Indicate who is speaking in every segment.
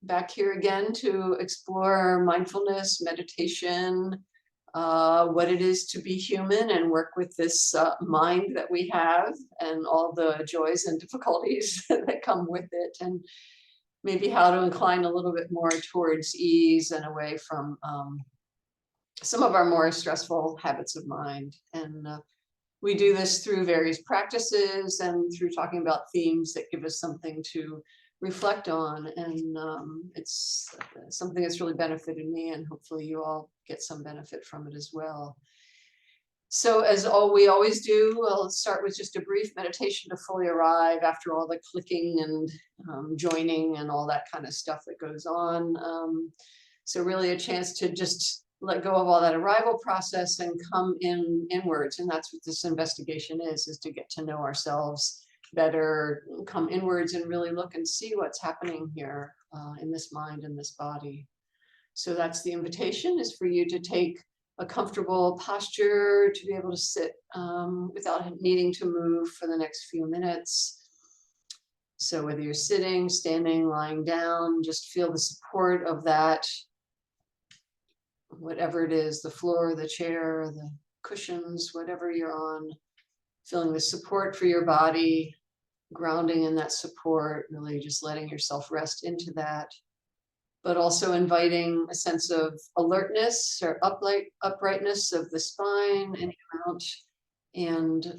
Speaker 1: back here again to explore mindfulness, meditation, what it is to be human and work with this mind that we have and all the joys and difficulties that come with it, and maybe how to incline a little bit more towards ease and away from some of our more stressful habits of mind. And we do this through various practices and through talking about themes that give us something to reflect on. And it's something that's really benefited me, and hopefully you all get some benefit from it as well. So as we always do, we'll start with just a brief meditation to fully arrive after all the clicking and joining and all that kind of stuff that goes on. So really a chance to just let go of all that arrival process and come inwards. And that's what this investigation is to get to know ourselves better, come inwards and really look and see what's happening here in this mind and this body. So that's the invitation, is for you to take a comfortable posture, to be able to sit without needing to move for the next few minutes. So whether you're sitting, standing, lying down, just feel the support of that, whatever it is, the floor, the chair, the cushions, whatever you're on, feeling the support for your body, grounding in that support, really just letting yourself rest into that, but also inviting a sense of alertness or uprightness of the spine and out, and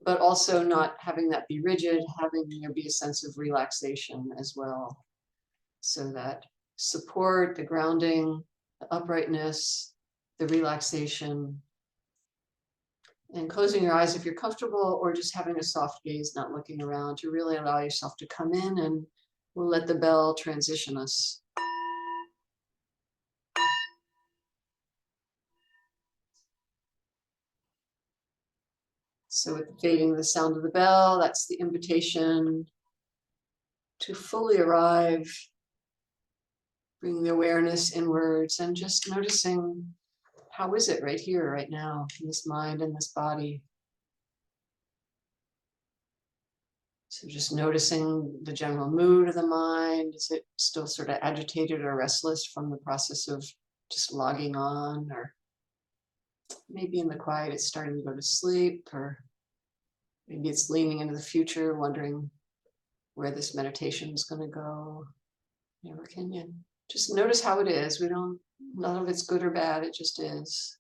Speaker 1: but also not having that be rigid, having there be a sense of relaxation as well. So that support, the grounding, the uprightness, the relaxation, and closing your eyes if you're comfortable, or just having a soft gaze, not looking around, to really allow yourself to come in, and we'll let the bell transition us. So with fading the sound of the bell, that's the invitation to fully arrive, bringing the awareness inwards and just noticing, how is it right here, right now, in this mind and this body? So just noticing the general mood of the mind. Is it still sort of agitated or restless from the process of just logging on? Or maybe in the quiet it's starting to go to sleep, or maybe it's leaning into the future, wondering where this meditation is going to go. Can you just notice how it is? None of it's good or bad, it just is.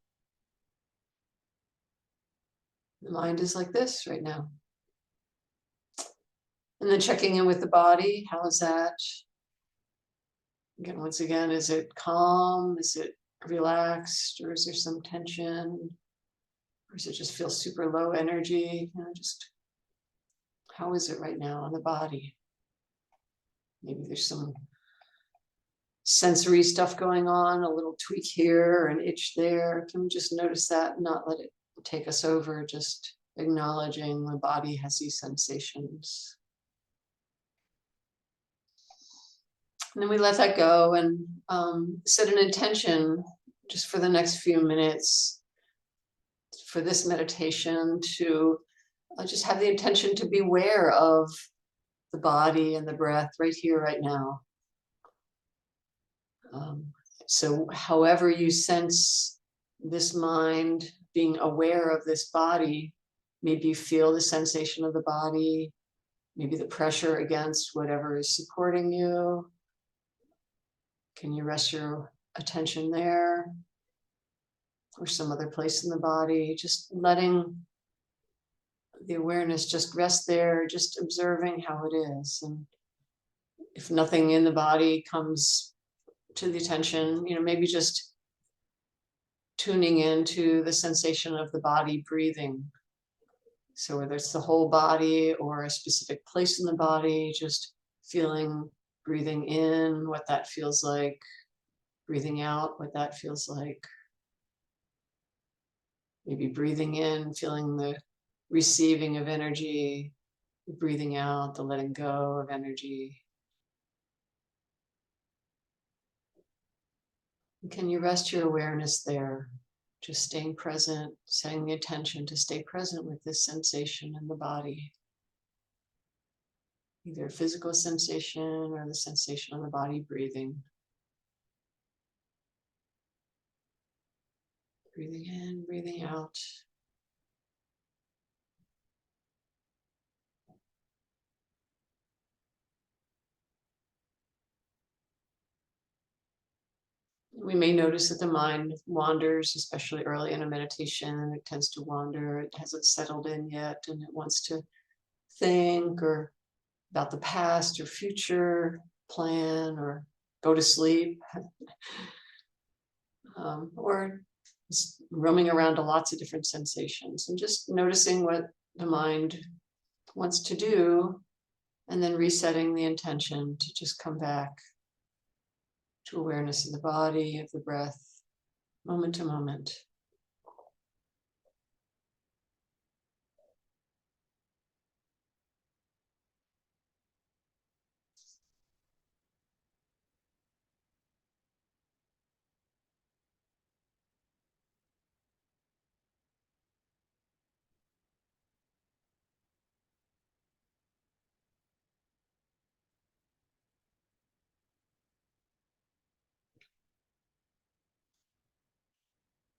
Speaker 1: The mind is like this right now. And then checking in with the body, how is that? Again, once again, is it calm? Is it relaxed? Or is there some tension? Or does it just feel super low energy? Just how is it right now on the body? Maybe there's some sensory stuff going on, a little tweak here or an itch there. Can we just notice that and not let it take us over, just acknowledging the body has these sensations. And then we let that go and set an intention just for the next few minutes for this meditation to just have the intention to be aware of the body and the breath right here, right now. So however you sense this mind being aware of this body, maybe you feel the sensation of the body, maybe the pressure against whatever is supporting you. Can you rest your attention there or some other place in the body? Just letting the awareness just rest there, just observing how it is. And if nothing in the body comes to the attention, maybe just tuning into the sensation of the body breathing. So whether it's the whole body or a specific place in the body, just feeling, breathing in, what that feels like, breathing out, what that feels like. Maybe breathing in, feeling the receiving of energy, breathing out, the letting go of energy. Can you rest your awareness there? Just staying present, setting the attention to stay present with this sensation in the body. either physical sensation or the sensation of the body breathing. Breathing in, breathing out. We may notice that the mind wanders, especially early in a meditation. It tends to wander. It hasn't settled in yet, and it wants to think or about the past or future, plan or go to sleep, or roaming around to lots of different sensations, and just noticing what the mind wants to do, and then resetting the intention to just come back to awareness of the body, of the breath, moment to moment.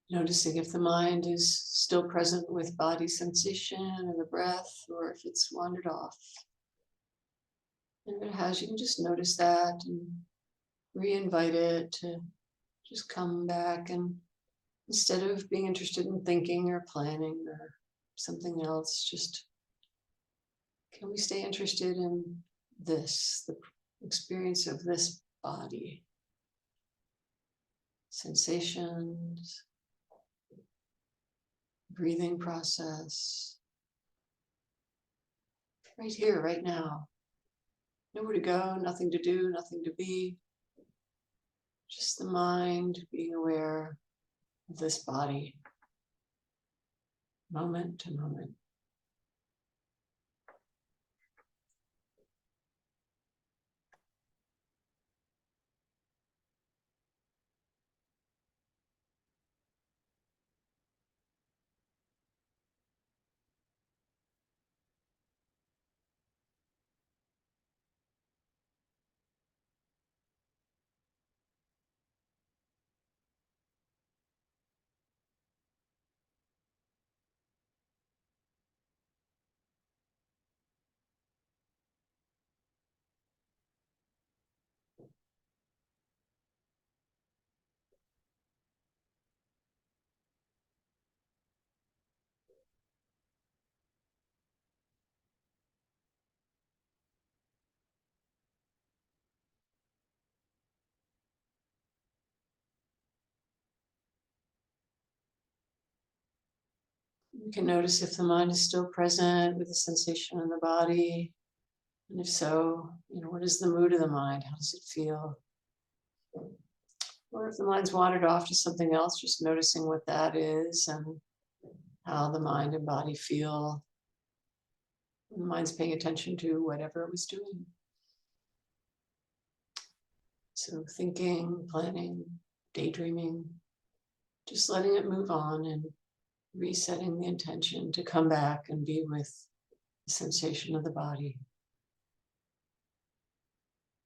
Speaker 1: Noticing if the mind is still present with body sensation or the breath, or if it's wandered off. And if it has, you can just notice that and re-invite it to just come back. And instead of being interested in thinking or planning or something else, just can we stay interested in this, the experience of this body, sensations, breathing process, right here, right now. Nowhere to go, nothing to do, nothing to be. Just the mind being aware of this body, moment to moment. You can notice if the mind is still present with the sensation in the body. And if so, what is the mood of the mind? How does it feel? Or if the mind's wandered off to something else, just noticing what that is and how the mind and body feel. And the mind's paying attention to whatever it was doing. So thinking, planning, daydreaming, just letting it move on and resetting the intention to come back and be with the sensation of the body.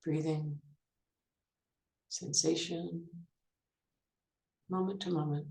Speaker 1: Breathing, sensation, moment to moment.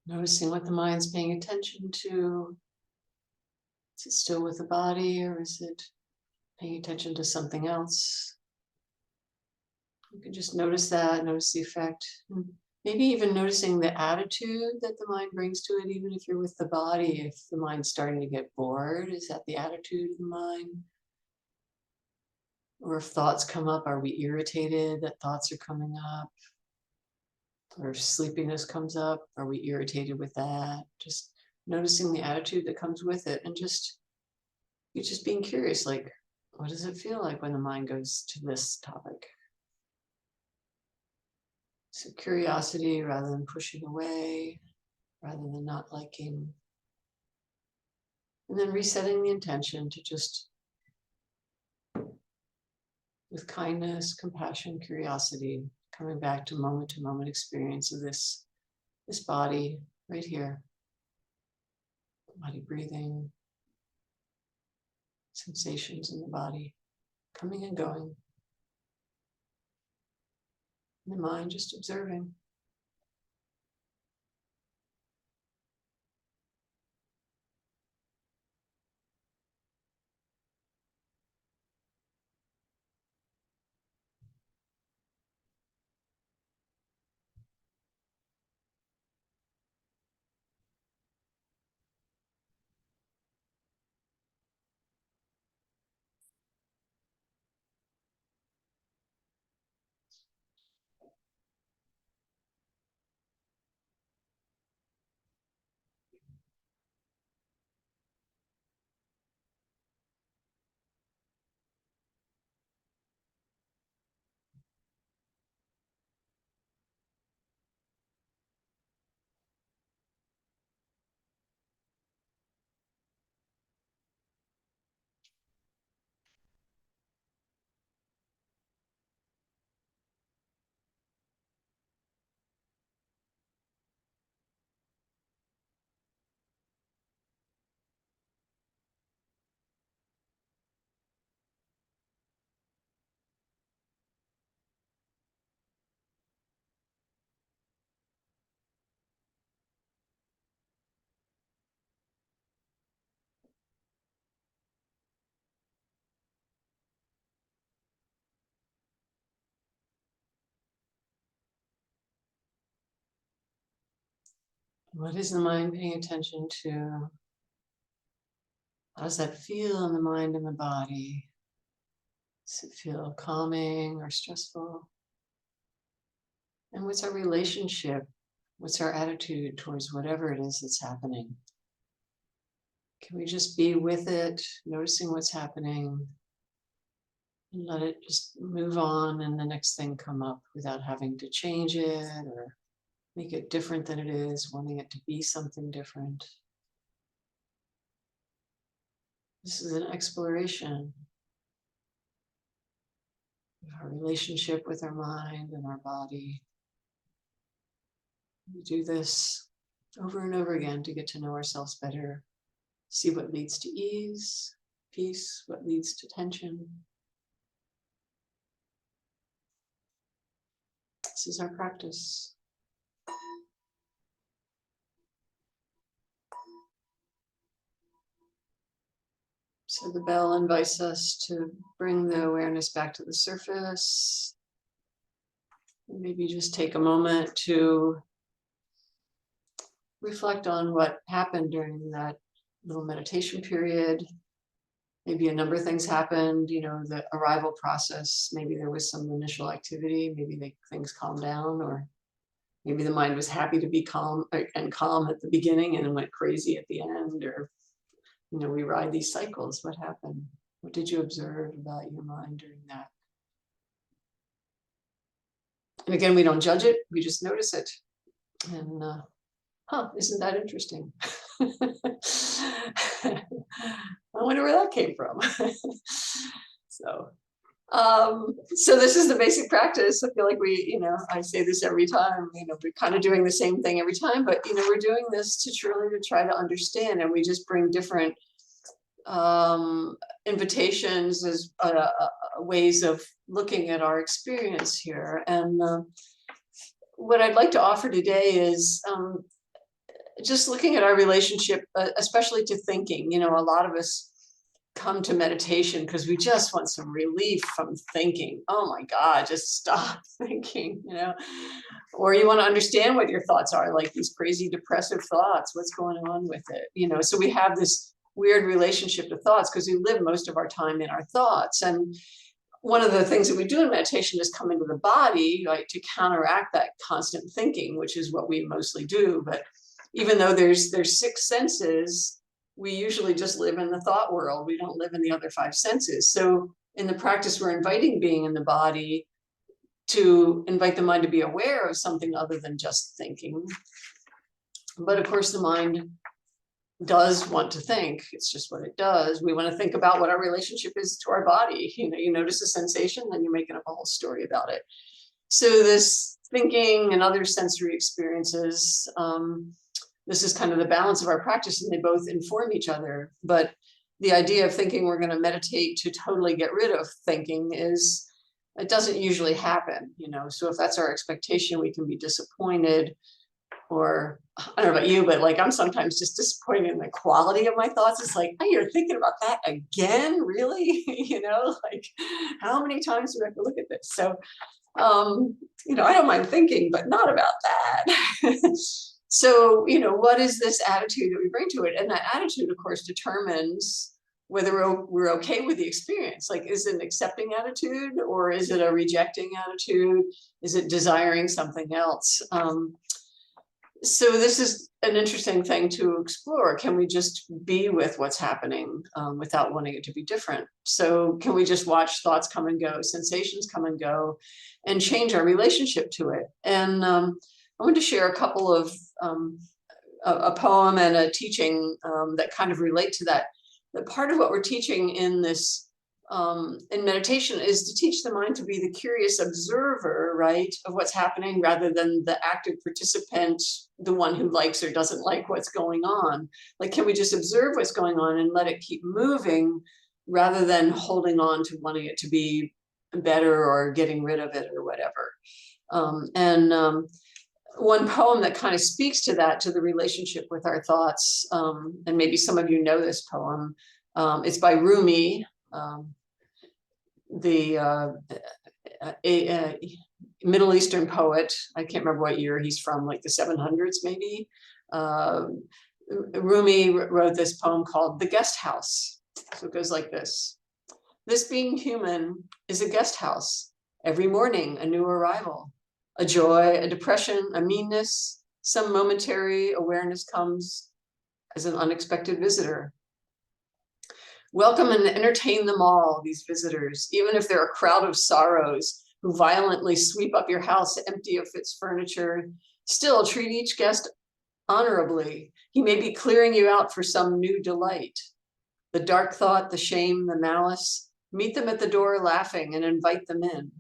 Speaker 1: Noticing what the mind's paying attention to. Is it still with the body, or is it paying attention to something else? You can just notice that, notice the effect. Maybe even noticing the attitude that the mind brings to it, even if you're with the body. If the mind's starting to get bored, is that the attitude of the mind? Or if thoughts come up, are we irritated that thoughts are coming up? Or if sleepiness comes up, are we irritated with that? Just noticing the attitude that comes with it, and you're just being curious, like, what does it feel like when the mind goes to this topic? So curiosity rather than pushing away, rather than not liking. And then resetting the intention to just, with kindness, compassion, curiosity, coming back to moment experience of this body right here. Body breathing, sensations in the body, coming and going. And the mind just observing. What is the mind paying attention to? How does that feel in the mind and the body? Does it feel calming or stressful? And what's our relationship? What's our attitude towards whatever it is that's happening? Can we just be with it, noticing what's happening, and let it just move on and the next thing come up without having to change it or make it different than it is, wanting it to be something different? This is an exploration of our relationship with our mind and our body. We do this over and over again to get to know ourselves better, see what leads to ease, peace, what leads to tension. This is our practice. So the bell invites us to bring the awareness back to the surface. Maybe just take a moment to reflect on what happened during that little meditation period. Maybe a number of things happened, the arrival process. Maybe there was some initial activity, maybe things calmed down, or maybe the mind was happy to be calm at the beginning and went crazy at the end, or, we ride these cycles. What happened? What did you observe about your mind during that? And again, we don't judge it, we just notice it. And, isn't that interesting? I wonder where that came from. So this is the basic practice. I feel like I say this every time, we're kind of doing the same thing every time, but, we're doing this to try to understand, and we just bring different invitations as ways of looking at our experience here. And what I'd like to offer today is just looking at our relationship, especially to thinking. A lot of us come to meditation because we just want some relief from thinking. Oh my God, just stop thinking, or you want to understand what your thoughts are, like these crazy depressive thoughts. What's going on with it? So we have this weird relationship to thoughts because we live most of our time in our thoughts. And one of the things that we do in meditation is come into the body, like to counteract that constant thinking, which is what we mostly do. But even though there's six senses, we usually just live in the thought world. We don't live in the other five senses. So in the practice, we're inviting being in the body to invite the mind to be aware of something other than just thinking. But of course, the mind does want to think. It's just what it does. We want to think about what our relationship is to our body. You notice a sensation, then you're making up a whole story about it. So this thinking and other sensory experiences, this is kind of the balance of our practice, and they both inform each other. But the idea of thinking we're going to meditate to totally get rid of thinking it doesn't usually happen, So if that's our expectation, we can be disappointed. Or I don't know about you, but like I'm sometimes just disappointed in the quality of my thoughts. It's like, oh, you're thinking about that again, really? Like how many times do I have to look at this? So, I don't mind thinking, but not about that. So, what is this attitude that we bring to it? And that attitude, of course, determines whether we're okay with the experience. Like, is it an accepting attitude, or is it a rejecting attitude? Is it desiring something else? So this is an interesting thing to explore. Can we just be with what's happening without wanting it to be different? So can we just watch thoughts come and go, sensations come and go, and change our relationship to it? And I wanted to share a couple of a poem and a teaching that kind of relate to that. That part of what we're teaching in this in meditation is to teach the mind to be the curious observer, right, of what's happening, rather than the active participant, the one who likes or doesn't like what's going on. Like, can we just observe what's going on and let it keep moving, rather than holding on to wanting it to be better or getting rid of it or whatever? One poem that kind of speaks to that, to the relationship with our thoughts, and maybe some of you know this poem, it's by Rumi, the Middle Eastern poet. I can't remember what year he's from, like the 700s maybe. Rumi wrote this poem called The Guest House. So it goes like this. This being human is a guest house. Every morning, a new arrival. A joy, a depression, a meanness, some momentary awareness comes as an unexpected visitor. Welcome and entertain them all, these visitors, even if they're a crowd of sorrows who violently sweep up your house empty of its furniture. Still, treat each guest honorably. He may be clearing you out for some new delight. The dark thought, the shame, the malice, meet them at the door laughing and invite them in.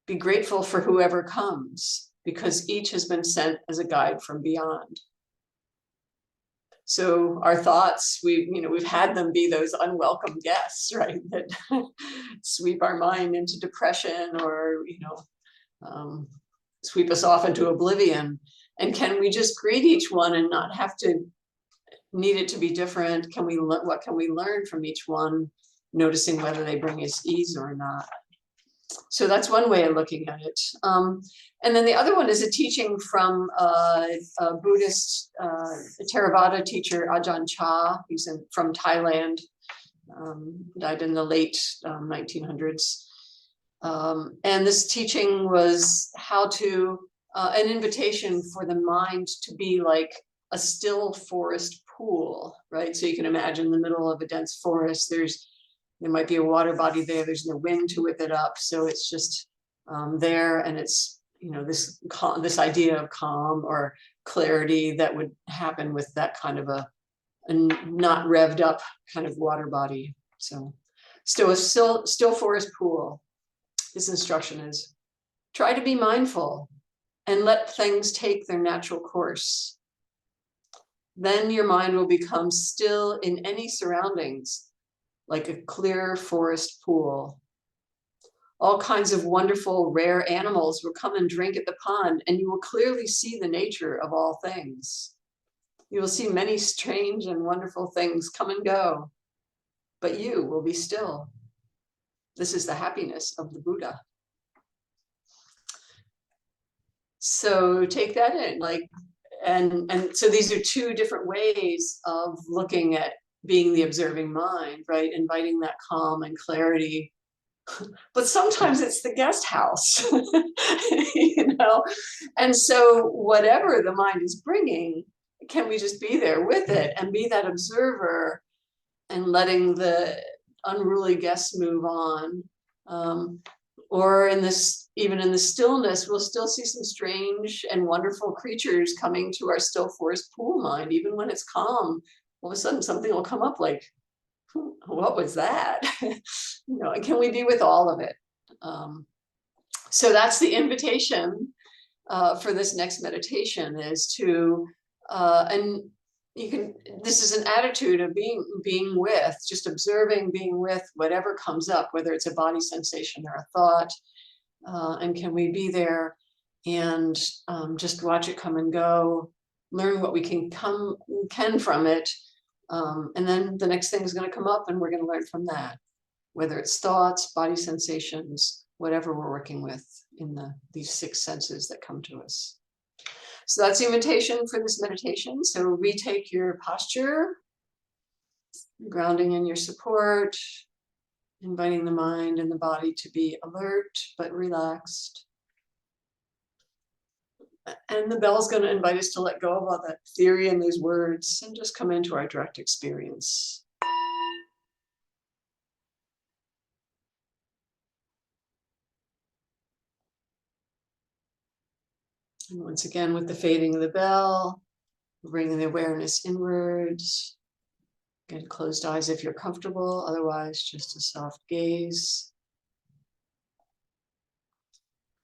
Speaker 1: Be grateful for whoever comes, because each has been sent as a guide from beyond. So our thoughts, we've had them be those unwelcome guests, right? That sweep our mind into depression, or sweep us off into oblivion. And can we just greet each one and not have to need it to be different? What can we learn from each one, noticing whether they bring us ease or not? So that's one way of looking at it. And then the other one is a teaching from a Buddhist Theravada teacher, Ajahn Chah. He's from Thailand, died in the late 1900s. And this teaching was how to, an invitation for the mind to be like a still forest pool, right? So you can imagine in the middle of a dense forest, there might be a water body there. There's no wind to whip it up. So it's just there. And it's, this idea of calm or clarity that would happen with that kind of a not revved up kind of water body. So still forest pool. His instruction is, try to be mindful and let things take their natural course. Then your mind will become still in any surroundings, like a clear forest pool. All kinds of wonderful, rare animals will come and drink at the pond, and you will clearly see the nature of all things. You will see many strange and wonderful things come and go, but you will be still. This is the happiness of the Buddha. So take that in, like, and so these are two different ways of looking at being the observing mind, right? Inviting that calm and clarity. But sometimes it's the guest house, you know? And so whatever the mind is bringing, can we just be there with it and be that observer and letting the unruly guests move on? Or in this, even in the stillness, we'll still see some strange and wonderful creatures coming to our still forest pool mind. Even when it's calm, all of a sudden something will come up like, what was that? You know, and can we be with all of it? So that's the invitation for this next meditation, is to, and you can, this is an attitude of being with, just observing, being with whatever comes up, whether it's a body sensation or a thought, and can we be there and just watch it come and go, learn what we can from it, and then the next thing is going to come up and we're going to learn from that, whether it's thoughts, body sensations, whatever we're working with in these six senses that come to us. So that's the invitation for this meditation. So retake your posture, grounding in your support, inviting the mind and the body to be alert but relaxed. And the bell's going to invite us to let go of all that theory and those words and just come into our direct experience. And once again, with the fading of the bell, bringing the awareness inwards. Again, closed eyes if you're comfortable, otherwise just a soft gaze.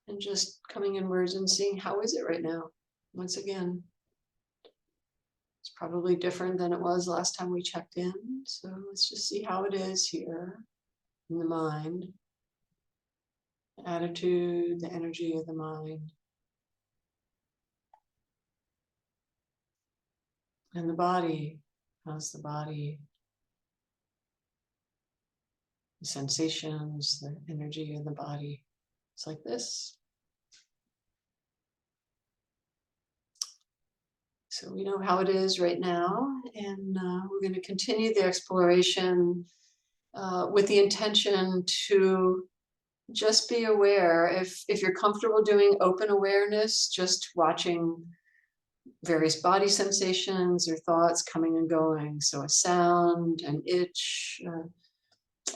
Speaker 1: And just coming inwards and seeing, how is it right now? Once again, it's probably different than it was last time we checked in. So let's just see how it is here in the mind. The attitude, the energy of the mind. And the body, how's the body? The sensations, the energy of the body. It's like this. So we know how it is right now, and we're going to continue the exploration with the intention to just be aware. If you're comfortable doing open awareness, just watching various body sensations or thoughts coming and going. So a sound, an itch,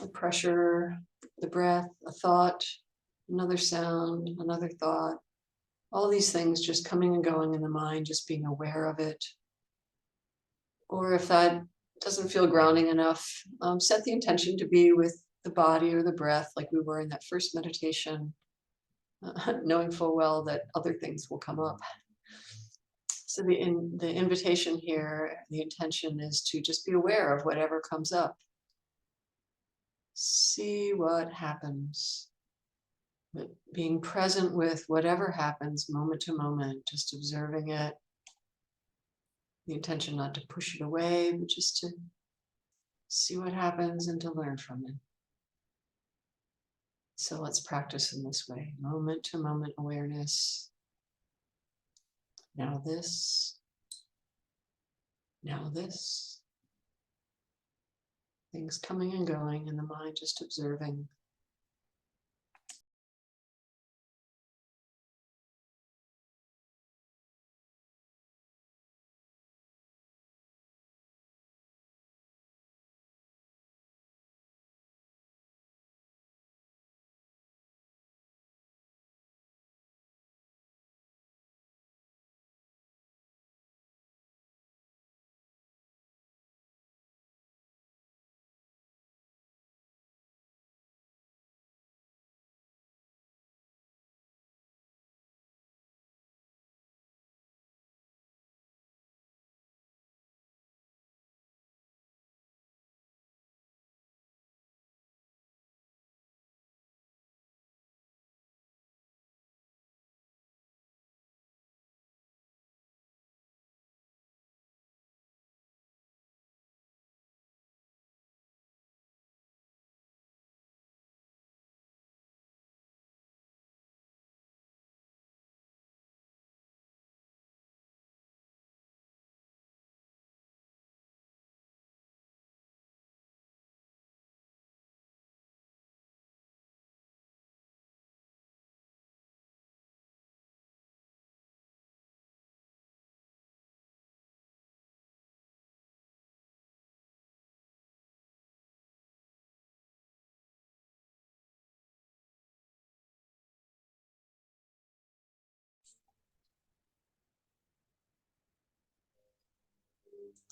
Speaker 1: a pressure, the breath, a thought, another sound, another thought. All these things just coming and going in the mind, just being aware of it. Or if that doesn't feel grounding enough, set the intention to be with the body or the breath like we were in that first meditation, knowing full well that other things will come up. So the invitation here, the intention is to just be aware of whatever comes up. See what happens. But being present with whatever happens moment to moment, just observing it. The intention not to push it away, but just to see what happens and to learn from it. So let's practice in this way, moment to moment awareness. Now this, now this. Things coming and going in the mind, just observing.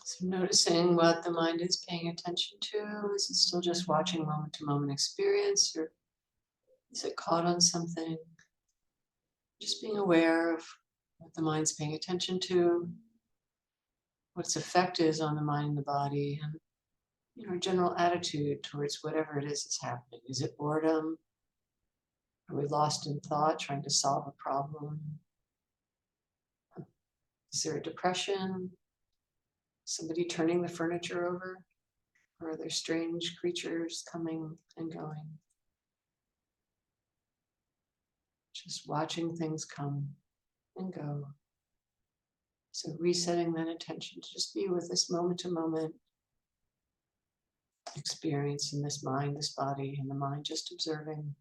Speaker 1: So noticing what the mind is paying attention to. Is it still just watching moment to moment experience, or is it caught on something? Just being aware of what the mind's paying attention to, what its effect is on the mind and the body, and general attitude towards whatever it is that's happening. Is it boredom? Are we lost in thought, trying to solve a problem? Is there a depression? Somebody turning the furniture over? Or are there strange creatures coming and going? Just watching things come and go. So resetting that attention to just be with this moment to moment experience in this mind, this body, and the mind just observing.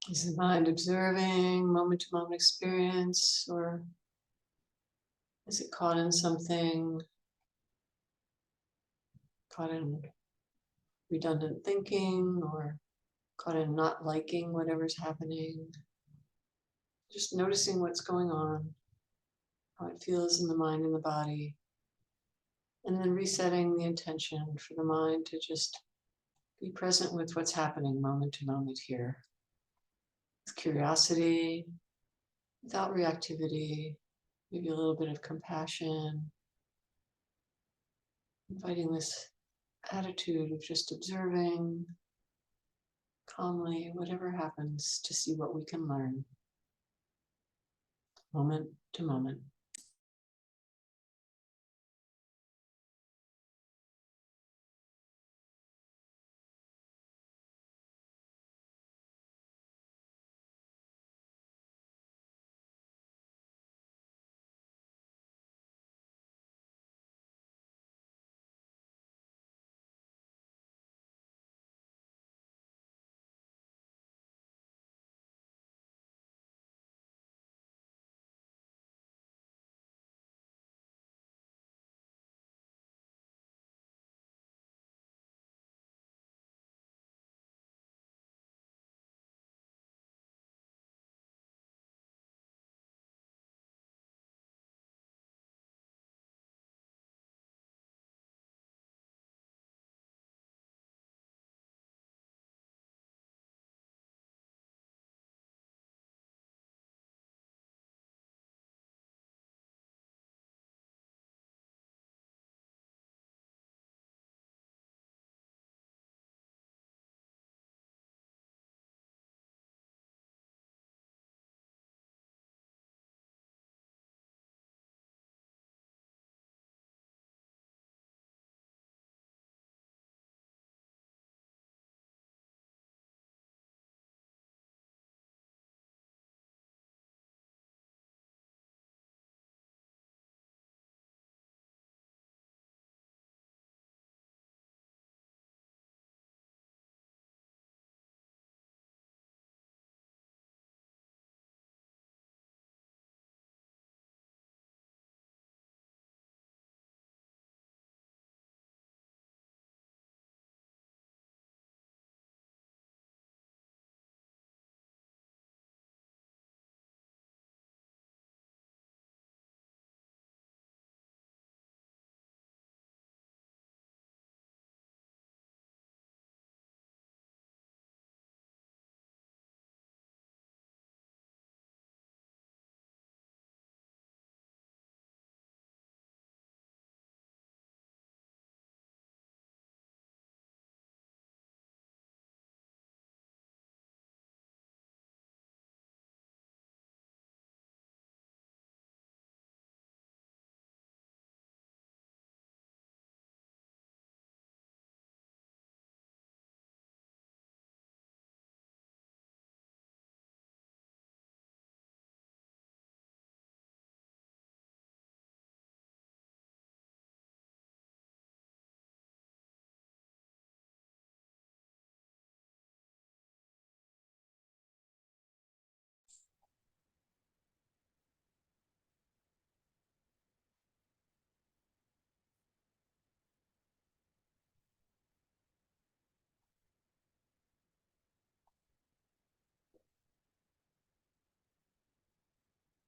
Speaker 1: Is the mind observing moment to moment experience, or is it caught in something, caught in redundant thinking, or caught in not liking whatever's happening? Just noticing what's going on, how it feels in the mind and the body, and then resetting the intention for the mind to just be present with what's happening moment to moment here, with curiosity, without reactivity, maybe a little bit of compassion, inviting this attitude of just observing calmly whatever happens to see what we can learn moment to moment.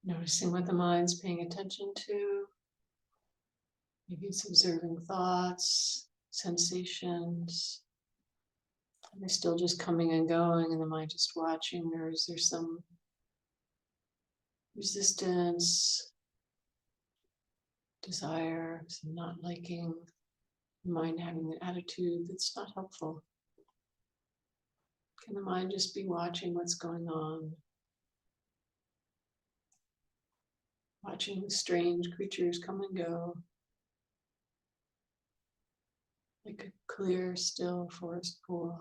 Speaker 1: Noticing what the mind's paying attention to. Maybe it's observing thoughts, sensations. Are they still just coming and going and the mind just watching, or is there some resistance, desire, some not liking, the mind having an attitude that's not helpful? Can the mind just be watching what's going on? Watching the strange creatures come and go, like a clear, still forest pool.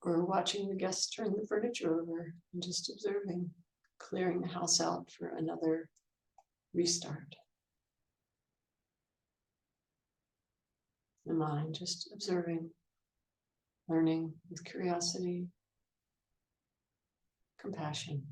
Speaker 1: Or watching the guests turn the furniture over and just observing, clearing the house out for another restart. The mind just observing, learning with curiosity, compassion.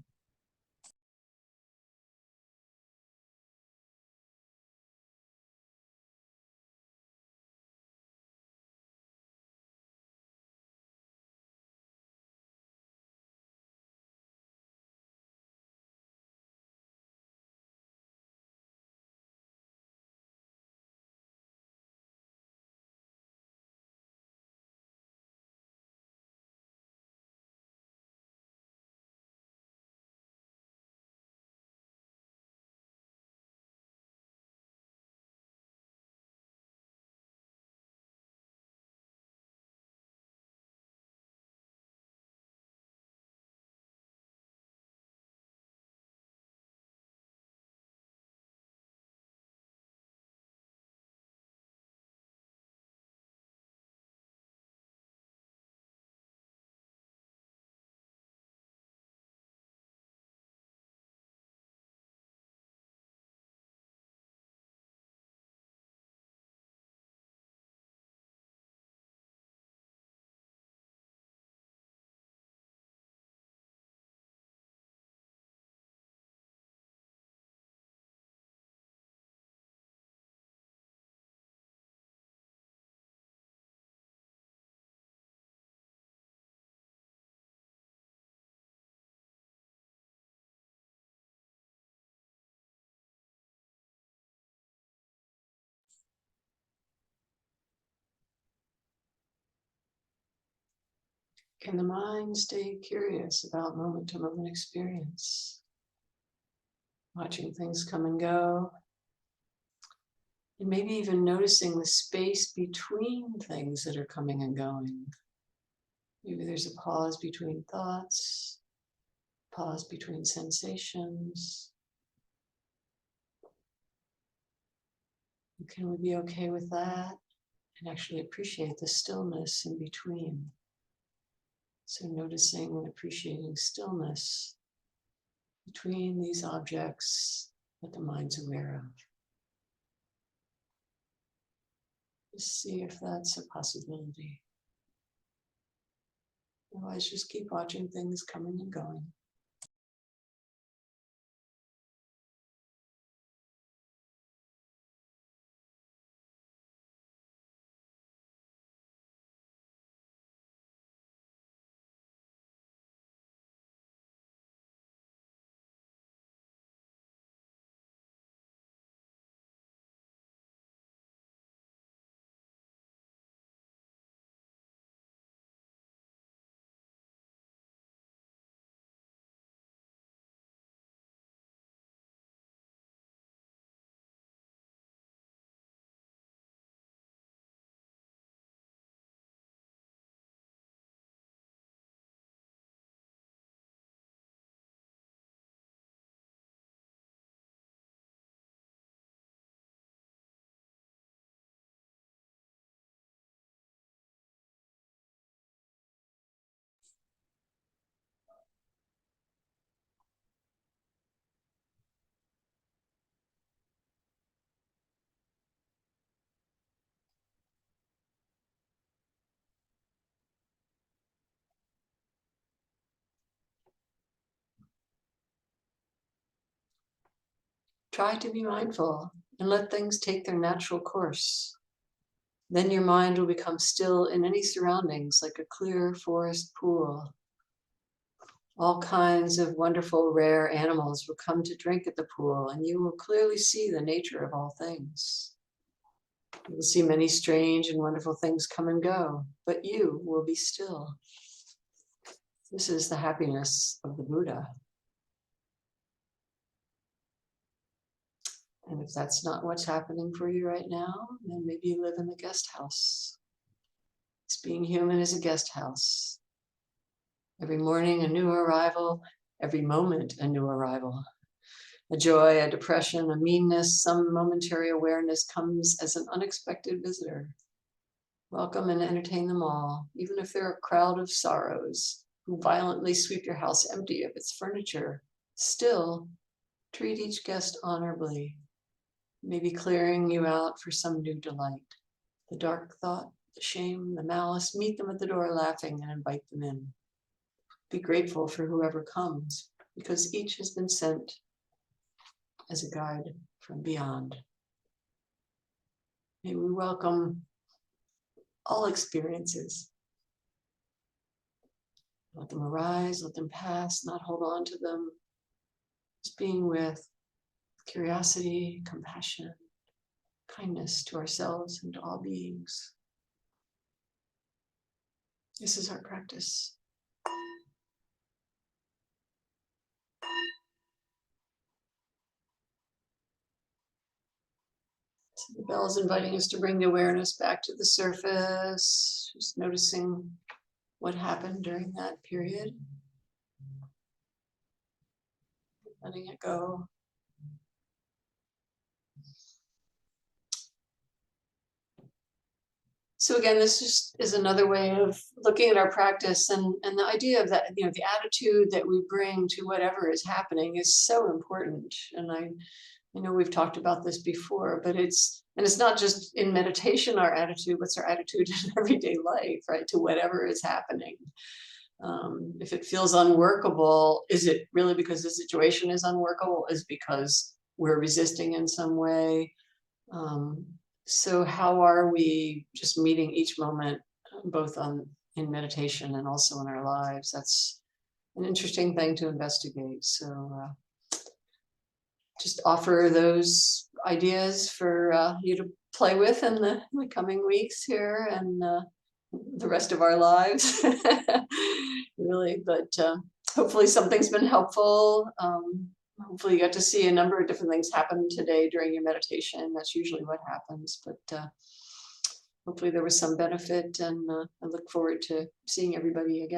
Speaker 1: Can the mind stay curious about moment to moment experience? Watching things come and go, and maybe even noticing the space between things that are coming and going. Maybe there's a pause between thoughts, pause between sensations. Can we be okay with that and actually appreciate the stillness in between? So noticing and appreciating stillness between these objects that the mind's aware of. Just see if that's a possibility. Otherwise, just keep watching things coming and going. Try to be mindful and let things take their natural course. Then your mind will become still in any surroundings like a clear forest pool. All kinds of wonderful, rare animals will come to drink at the pool, and you will clearly see the nature of all things. You will see many strange and wonderful things come and go, but you will be still. This is the happiness of the Buddha. And if that's not what's happening for you right now, then maybe you live in the guest house. It's being human is a guest house. Every morning, a new arrival. Every moment, a new arrival. A joy, a depression, a meanness, some momentary awareness comes as an unexpected visitor. Welcome and entertain them all, even if they're a crowd of sorrows who violently sweep your house empty of its furniture. Still, treat each guest honorably, maybe clearing you out for some new delight. The dark thought, the shame, the malice, meet them at the door laughing and invite them in. Be grateful for whoever comes, because each has been sent as a guide from beyond. May we welcome all experiences. Let them arise, let them pass, not hold on to them. Just being with curiosity, compassion, kindness to ourselves and to all beings. This is our practice. So the bell is inviting us to bring the awareness back to the surface, just noticing what happened during that period. Letting it go. So again, this is another way of looking at our practice, and the idea of that, the attitude that we bring to whatever is happening is so important. And I know we've talked about this before, but it's not just in meditation, our attitude, what's our attitude in everyday life, right? To whatever is happening. If it feels unworkable, is it really because the situation is unworkable? Is it because we're resisting in some way? So how are we just meeting each moment, both in meditation and also in our lives? That's an interesting thing to investigate. So just offer those ideas for you to play with in the coming weeks here and the rest of our lives. Really, but hopefully something's been helpful. Hopefully you got to see a number of different things happen today during your meditation. That's usually what happens, but hopefully there was some benefit, and I look forward to seeing everybody again.